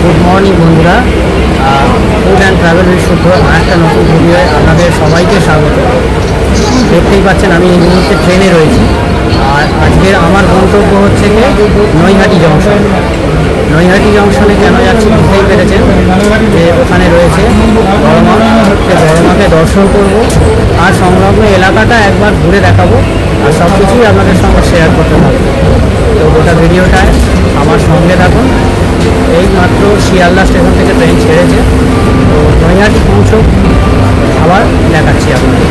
Good morning বন্ধুরা, food and travel শুদ্ধ আরেকটা নতুন ভিডিওয়ে আপনাদের সবাইকে স্বাগত। দেখতেই পাচ্ছেন আমি এই মুহূর্তে ট্রেনে রয়েছি। আর আজকের আমার গন্তব্য হচ্ছে কি নৈহাটি জংশন। নৈহাটি জংশনে কেন যাচ্ছি বুঝতেই পেরেছেন যে ওখানে রয়েছে বড় মা। বড় মাকে দর্শন করব আর সংলগ্ন এলাকাটা একবার ঘুরে দেখাবো আর সব কিছুই আপনাদের সঙ্গে শেয়ার করতে থাকবো। তো গোটা ভিডিওটায় আমার সঙ্গে থাকুন। এই মাত্র শিয়ালদা স্টেশন থেকে ট্রেন ছেড়েছে, তো নৈহাটি পৌঁছক আবার দেখাচ্ছি আপনাদের।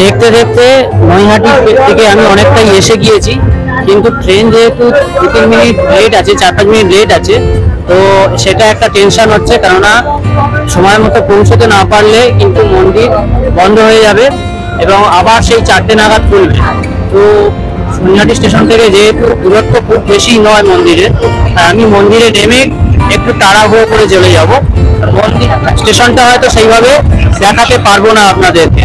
দেখতে দেখতে নৈহাটি থেকে আমি অনেকটাই এসে গিয়েছি, কিন্তু ট্রেন যেহেতু 2-3 মিনিট লেট আছে, 4-5 মিনিট লেট আছে, তো সেটা একটা টেনশন হচ্ছে। কেননা সময় মতো পৌঁছতে না পারলে কিন্তু মন্দির বন্ধ হয়ে যাবে এবং আবার সেই 4টে নাগাদ খুলবে। তো নৈহাটি স্টেশন থেকে যেহেতু দূরত্ব খুব বেশি নয় মন্দিরে, আমি মন্দিরে নেমে একটু তাড়াহুড়ো করে চলে যাব। মন্দির স্টেশনটা হয়তো সেইভাবে দেখাতে পারবো না আপনাদেরকে।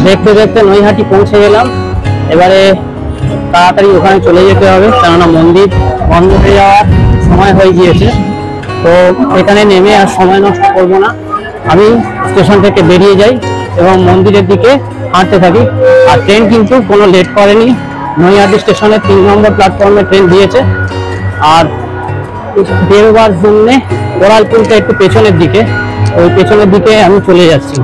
দেখতে দেখতে নৈহাটি পৌঁছে গেলাম। এবারে তাড়াতাড়ি ওখানে চলে যেতে হবে, কেননা মন্দির বন্ধ হয়ে যাওয়ার সময় হয়ে গিয়েছে। তো এখানে নেমে আর সময় নষ্ট করব না, আমি স্টেশন থেকে বেরিয়ে যাই এবং মন্দিরের দিকে হাঁটতে থাকি। আর ট্রেন কিন্তু কোনো লেট করেনি, নৈহাটি স্টেশনে 3 নম্বর প্ল্যাটফর্মে ট্রেন দিয়েছে। আর বেরোবার জন্যে ওরালপুরটা একটু পেছনের দিকে, ওই পেছনের দিকে আমি চলে যাচ্ছি।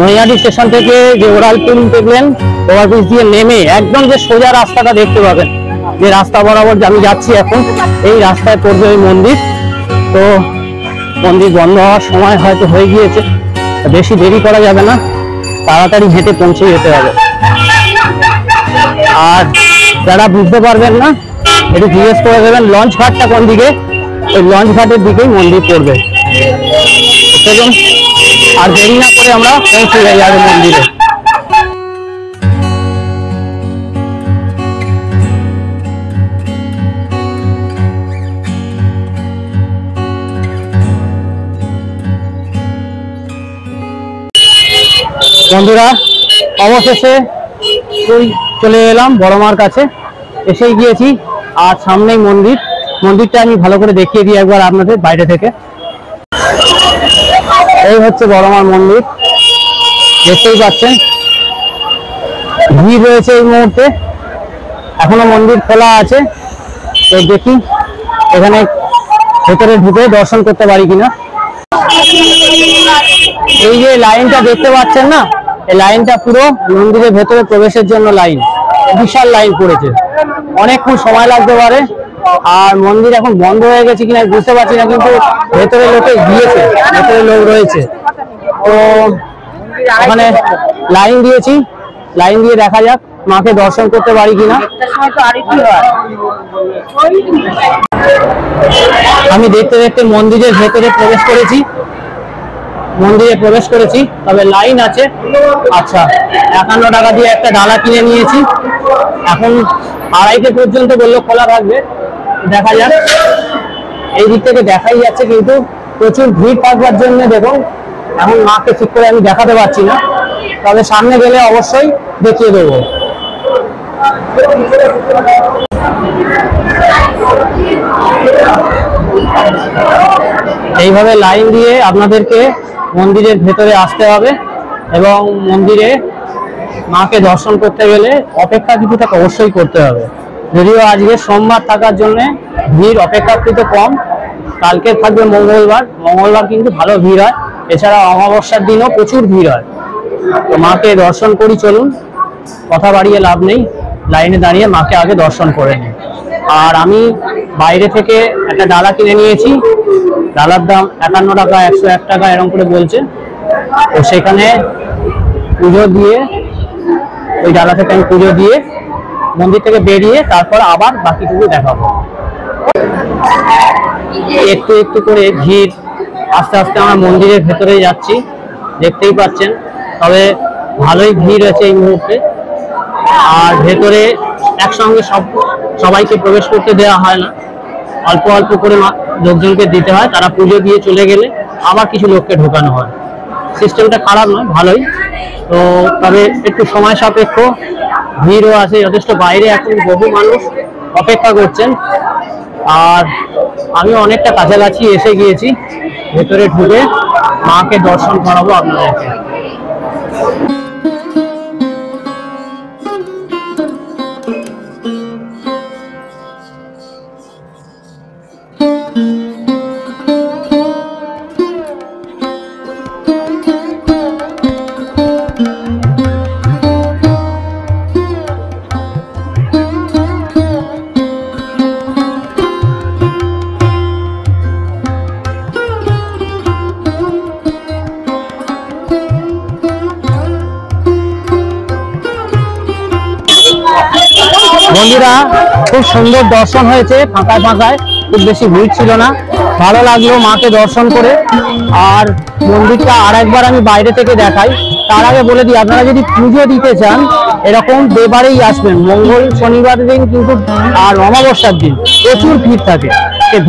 নৈহাটি স্টেশন থেকে যে ওরালপুর দেখলেন, ওভারব্রিজ দিয়ে নেমে একদম যে সোজা রাস্তাটা দেখতে পাবেন, যে রাস্তা বরাবর আমি যাচ্ছি এখন, এই রাস্তায় পড়বে ওই মন্দির। তো মন্দির বন্ধ হওয়ার সময় হয়তো হয়ে গিয়েছে, বেশি দেরি করা যাবে না, তাড়াতাড়ি হেঁটে পৌঁছে যেতে হবে। আর যারা বুঝতে পারবেন না একটু জিজ্ঞেস করে দেবেন লঞ্চ ঘাটটা কোন দিকে, ওই লঞ্চ ঘাটের দিকেই মন্দির পড়বে। আর দেরি না করে আমরা পৌঁছে যাই আগে মন্দিরে। বন্ধুরা, অবশেষে চলে এলাম বড় মার কাছে, এসেই গিয়েছি। আর সামনেই মন্দির, মন্দিরটা আমি ভালো করে দেখিয়ে দিই একবার আপনাদের বাইরে থেকে। এই হচ্ছে বড় মার মন্দির, দেখতেই পাচ্ছেন ভিড় রয়েছে এই মুহূর্তে, এখনো মন্দির খোলা আছে। তো দেখি এখানে ভেতরে ঢুকে দর্শন করতে পারি কিনা। এই যে লাইনটা দেখতে পাচ্ছেন না, এই লাইনটা পুরো মন্দিরের ভেতরে প্রবেশের জন্য লাইন, বিশাল লাইন পড়েছে, অনেকক্ষণ সময় লাগতে পারে। আর মন্দির এখন বন্ধ হয়ে গেছে কিনা বুঝতে পারছি না, কিন্তু ভেতরে লোকে গিয়েছে, ভেতরে লোক রয়েছে। তো ওখানে লাইন দিয়েছি, লাইন দিয়ে দেখা যাক মাকে দর্শন করতে পারি কিনা। আমি দেখতে দেখতে মন্দিরের ভেতরে প্রবেশ করেছি, তবে লাইন আছে। আচ্ছা, 51 টাকা দিয়ে একটা ডালা কিনে নিয়েছি, এখন 2:30 পর্যন্ত বললো খোলা থাকবে, দেখা যাক। এই দিক থেকে দেখাই যাচ্ছে, কিন্তু প্রচুর ভিড় থাকবার জন্য দেখুন এখন মাকে ঠিক করে আমি দেখাতে পারছি না, তবে সামনে গেলে অবশ্যই দেখিয়ে দেবো। এইভাবে লাইন দিয়ে আপনাদেরকে মন্দিরের ভেতরে আসতে হবে এবং মন্দিরে মাকে দর্শন করতে গেলে অপেক্ষা কিছুটা অবশ্যই করতে হবে। যদিও আজকে সোমবার থাকার জন্য ভিড় অপেক্ষাকৃত কম। কালকে থাকবে মঙ্গলবার, মঙ্গলবার কিন্তু ভালো ভিড় হয়। এছাড়া অমাবস্যার দিনও প্রচুর ভিড় হয়। তো মাকে দর্শন করি, চলুন, কথা বাড়িয়ে লাভ নেই, লাইনে দাঁড়িয়ে মাকে আগে দর্শন করে নিই। আর আমি বাইরে থেকে একটা ডালা কিনে নিয়েছি, ডালার দাম 51 টাকা, 101 টাকা এরকম করে বলছে। তো সেখানে পুজো দিয়ে, ওই ডালা থেকে আমি পুজো দিয়ে মন্দির থেকে বেরিয়ে তারপর আবার বাকিটুকু দেখাবো। একটু একটু করে ভিড়, আস্তে আস্তে আমরা মন্দিরের ভেতরে যাচ্ছি, দেখতেই পাচ্ছেন। তবে ভালোই ভিড় আছে এই মুহূর্তে। আর ভেতরে একসঙ্গে সবাইকে প্রবেশ করতে দেওয়া হয় না, অল্প অল্প করে লোকজনকে দিতে হয়। তারা পুজো দিয়ে চলে গেলে আবার কিছু লোককে ঢোকানো হয়। সিস্টেমটা খারাপ নয়, ভালোই। তো তবে একটু সময় সাপেক্ষ, ভিড়ও আছে যথেষ্ট। বাইরে এখন বহু মানুষ অপেক্ষা করছেন। আর আমি অনেকটা কাছাকাছি এসে গিয়েছি, ভেতরে ঢুকে মাকে দর্শন করাবো আপনাদেরকে। বন্ধুরা, খুব সুন্দর দর্শন হয়েছে, ফাঁকায় ফাঁকায়, খুব বেশি ভিড় ছিল না। ভালো লাগলো মাকে দর্শন করে। আর মন্দিরটা আর একবার আমি বাইরে থেকে দেখাই। তার আগে বলে দিই, আপনারা যদি পুজো দিতে চান এরকম দেবারেই আসবেন। মঙ্গল শনিবার দিন কিন্তু আর অমাবস্যার দিন প্রচুর ভিড় থাকে।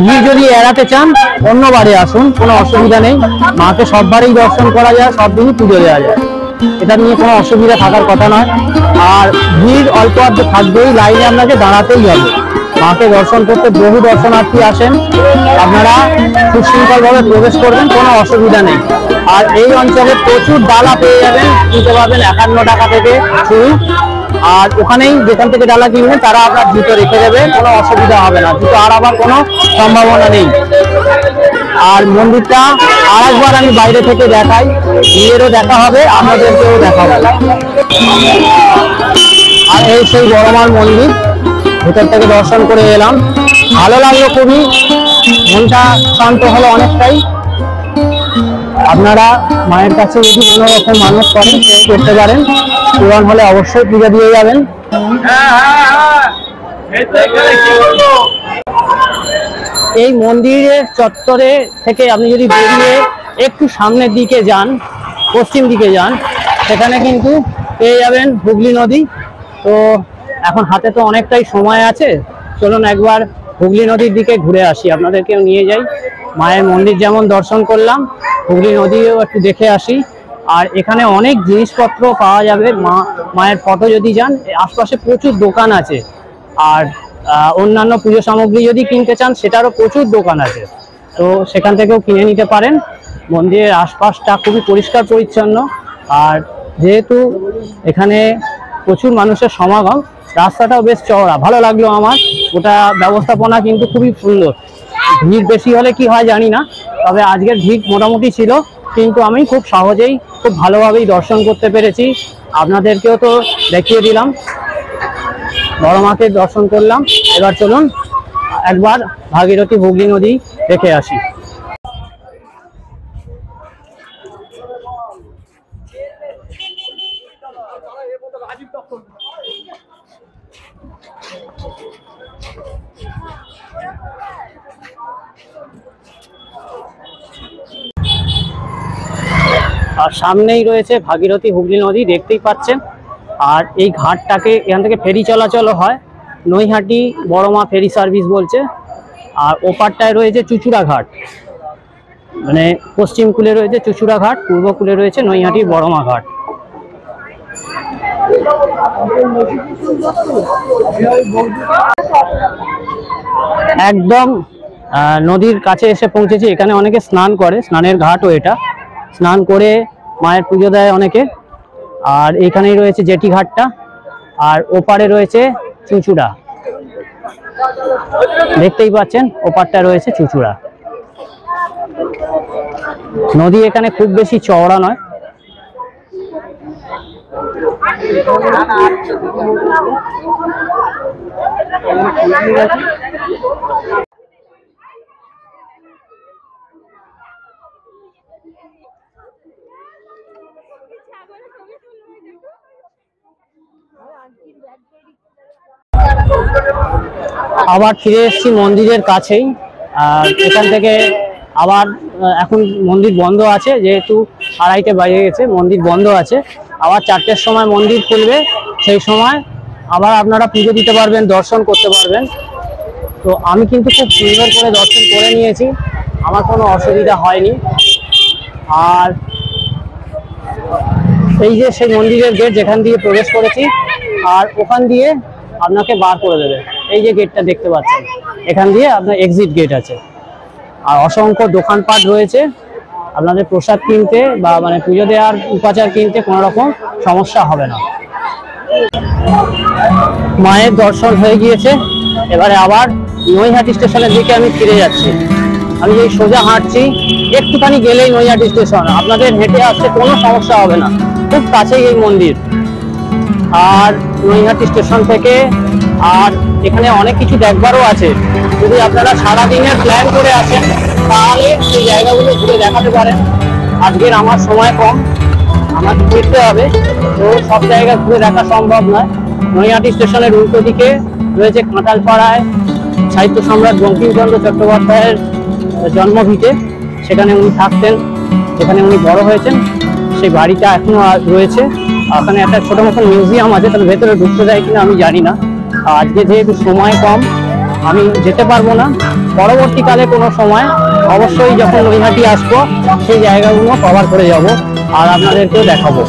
ভিড় যদি এড়াতে চান অন্যবারে আসুন, কোনো অসুবিধা নেই। মাকে সববারেই দর্শন করা যায়, সব দিনই পুজো দেওয়া যায়, এটা নিয়ে কোনো অসুবিধা থাকার কথা নয়। আর ভিড় অল্প অল্প থাকবেই, লাইনে আপনাকে দাঁড়াতেই হবে। মাকে দর্শন করতে বহু দর্শনার্থী আসেন, আপনারা সুশৃঙ্খলভাবে প্রবেশ করবেন, কোনো অসুবিধা নেই। আর এই অঞ্চলে প্রচুর ডালা পেয়ে যাবেন, কিনতে পারবেন 51 টাকা থেকে শুরু। আর ওখানেই যেখান থেকে ডালা কিনবেন তারা আপনার জুতো রেখে দেবে, কোনো অসুবিধা হবে না, জুতো আর আবার কোনো সম্ভাবনা নেই। আর মন্দিরটা আর একবার আমি বাইরে থেকে দেখাই, নিজেরও দেখা হবে, আমাদেরকেও দেখা হবে। আর এই সেই বড়মার মন্দির, ভেতর থেকে দর্শন করে এলাম, ভালো লাগলো খুবই, মনটা শান্ত হলো অনেকটাই। আপনারা মায়ের কাছে যদি কোনো রকম মানত করেন করতে পারেন, পূরণ হলে অবশ্যই পূজা দিয়ে যাবেন। এই মন্দিরের চত্বরে থেকে আপনি যদি বেরিয়ে একটু সামনের দিকে যান, পশ্চিম দিকে যান, সেখানে কিন্তু পেয়ে যাবেন হুগলি নদী। তো এখন হাতে তো অনেকটাই সময় আছে, চলুন একবার হুগলি নদীর দিকে ঘুরে আসি, আপনাদেরকেও নিয়ে যাই। মায়ের মন্দির যেমন দর্শন করলাম, হুগলি নদীও একটু দেখে আসি। আর এখানে অনেক জিনিসপত্র পাওয়া যাবে, মায়ের ফটো যদি যান, আশপাশে প্রচুর দোকান আছে। আর অন্যান্য পুজো সামগ্রী যদি কিনতে চান সেটারও প্রচুর দোকান আছে, তো সেখান থেকেও কিনে নিতে পারেন। মন্দিরের আশপাশটা খুবই পরিষ্কার পরিচ্ছন্ন। আর যেহেতু এখানে প্রচুর মানুষের সমাগম, রাস্তাটাও বেশ চওড়া, ভালো লাগলো আমার। ওটা ব্যবস্থাপনা কিন্তু খুবই সুন্দর। ভিড় বেশি হলে কি হয় জানি না, তবে আজকের ভিড় মোটামুটি ছিল, কিন্তু আমি খুব সহজেই খুব ভালোভাবেই দর্শন করতে পেরেছি। আপনাদেরকেও তো দেখিয়ে দিলাম, বড় মাকে দর্শন করলাম। এবার চলুন একবার ভাগীরথী হুগলি নদী দেখে আসি। আর সামনেই রয়েছে ভাগীরথী হুগলি নদী, দেখতেই পাচ্ছেন। আর এই ঘাটটাকে, এখান থেকে ফেরি চলাচল হয়, নৈহাটি বড়মা ফেরি সার্ভিস বলছে। আর ওপারটায় রয়েছে চুচুড়া ঘাট, মানে পশ্চিম কূলে রয়েছে চুচুড়া ঘাট, পূর্ব কূলে রয়েছে নৈহাটি বড়মা ঘাট। একদম নদীর কাছে এসে পৌঁছেছি। এখানে অনেকে স্নান করে, স্নানের ঘাটও এটা, স্নান করে মায়ের পুজো দেয় অনেকে। আর এখানেই রয়েছে জেটি ঘাটটা, আর ওপারে রয়েছে চুচুড়া। দেখতেই পাচ্ছেন ওপারটা রয়েছে চুচুড়া নদী। এখানে খুব বেশি চওড়া নয়। আবার ফিরে এসেছি মন্দিরের কাছেই। আর এখান থেকে আবার এখন মন্দির বন্ধ আছে, যেহেতু 2:30 বাজে গেছে, মন্দির বন্ধ আছে। আবার 4টের সময় মন্দির খুলবে, সেই সময় আবার আপনারা পুজো দিতে পারবেন, দর্শন করতে পারবেন। তো আমি কিন্তু খুব সুন্দর করে দর্শন করে নিয়েছি, আমার কোনো অসুবিধা হয়নি। আর এই যে সেই মন্দিরের গেট, যেখান দিয়ে প্রবেশ করেছি, আর ওখান দিয়ে আপনাকে বার করে দেবে। এই যে গেটটা দেখতে পাচ্ছেন, এখান দিয়ে আপনার এক্সিট গেট আছে। আর অসংখ্য দোকানপাট রয়েছে, আপনাদের প্রসাদ কিনতে বা মানে পুজো দেওয়ার উপাচার কিনতে কোনো রকম সমস্যা হবে না। মায়ের দর্শন হয়ে গিয়েছে, এবারে আবার নৈহাটি স্টেশনের দিকে আমি ফিরে যাচ্ছি। আমি এই সোজা হাঁটছি, একটুখানি গেলেই নৈহাটি স্টেশন, আপনাদের হেঁটে আসতে কোনো সমস্যা হবে না, খুব কাছেই এই মন্দির। আর নৈহাটি স্টেশন থেকে আর এখানে অনেক কিছু দেখবারও আছে। যদি আপনারা সারাদিনের প্ল্যান করে আসেন তাহলে সেই জায়গাগুলো ঘুরে দেখাতে পারেন। আজকের আমার সময় কম, আমাকে ফিরতে হবে, তো সব জায়গা ঘুরে দেখা সম্ভব নয়। নৈহাটি স্টেশনের উল্টো দিকে রয়েছে কাঁঠালপাড়ায় সাহিত্য সম্রাট বঙ্কিমচন্দ্র চট্টোপাধ্যায়ের জন্মভিটে, সেখানে উনি থাকতেন, যেখানে উনি বড় হয়েছেন, সেই বাড়িটা এখনো রয়েছে। ওখানে একটা ছোট মতন মিউজিয়াম আছে, তবে ভেতরে ঢুকতে যায় কিনা আমি জানি না। আজকে যেহেতু সময় কম আমি যেতে পারবো না, পরবর্তীকালে কোনো সময় অবশ্যই যখন নৈহাটি আসবো সেই জায়গাগুলো কভার করে যাব আর আপনাদেরকেও দেখাবো।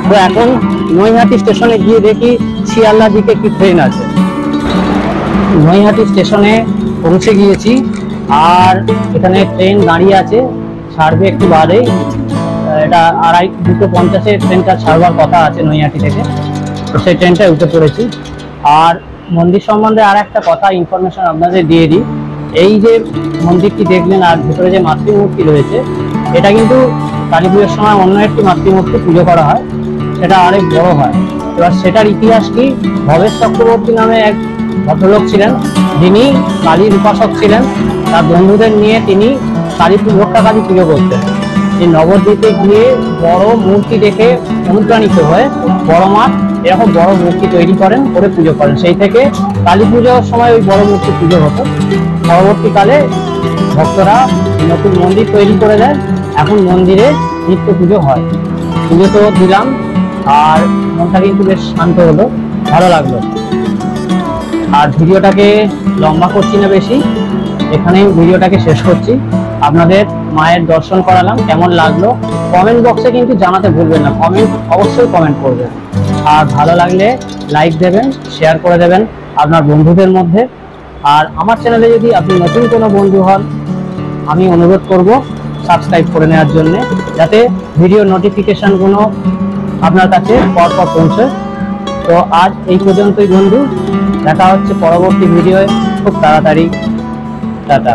তো এখন নৈহাটি স্টেশনে গিয়ে দেখি শিয়ালদার দিকে কি ট্রেন আছে। নৈহাটি স্টেশনে পৌঁছে গিয়েছি, আর এখানে ট্রেন দাঁড়িয়ে আছে, ছাড়বে একটু বাদেই। এটা 2:50 ট্রেনটা ছাড়বার কথা আছে নৈহাটি থেকে, তো সেই ট্রেনটায় উঠে পড়েছি। আর মন্দির সম্বন্ধে আর একটা কথা ইনফরমেশন আপনাদের দিয়ে দিই। এই যে মন্দিরটি দেখলেন আর ভেতরে যে মাতৃমূর্তি রয়েছে, এটা কিন্তু কালী পুজোর সময় অন্য একটি মাতৃমূর্তি পুজো করা হয়, সেটা অনেক বড় হয়। এবার সেটার ইতিহাস কি, ভবেশ চক্রবর্তী নামে এক ভদ্রলোক ছিলেন, যিনি কালীর উপাসক ছিলেন। তার বন্ধুদের নিয়ে তিনি ভোক্তা কালী পুজো করতেন। এই নবদ্বীপে গিয়ে বড় মূর্তি দেখে অনুপ্রাণিত হয়ে বড় মাঠ এরকম বড় মূর্তি তৈরি করেন, করে পুজো করেন। সেই থেকে কালী পুজোর সময় ওই বড় মূর্তি পুজো হতো। পরবর্তীকালে ভক্তরা নতুন মন্দির তৈরি করে দেয়, এখন মন্দিরে নিত্য পুজো হয়। পুজো তো দিলাম, আর মনটা কিন্তু বেশ শান্ত হলো, ভালো লাগলো। আর ভিডিওটাকে লম্বা করছি না বেশি, এখানেই ভিডিওটাকে শেষ করছি। আপনাদের মায়ের দর্শন করালাম, কেমন লাগলো কমেন্ট বক্সে কিন্তু জানাতে ভুলবেন না, অবশ্যই কমেন্ট করবেন। আর ভালো লাগলে লাইক দেবেন, শেয়ার করে দেবেন আপনার বন্ধুদের মধ্যে। আর আমার চ্যানেলে যদি আপনি নতুন কোনো বন্ধু হন, আমি অনুরোধ করব সাবস্ক্রাইব করে নেওয়ার জন্য, যাতে ভিডিও নোটিফিকেশনগুলো আপনার কাছে পরপর পৌঁছয়। তো আজ এই পর্যন্তই বন্ধু, দেখা হচ্ছে পরবর্তী ভিডিওয়ে খুব তাড়াতাড়ি। টাটা।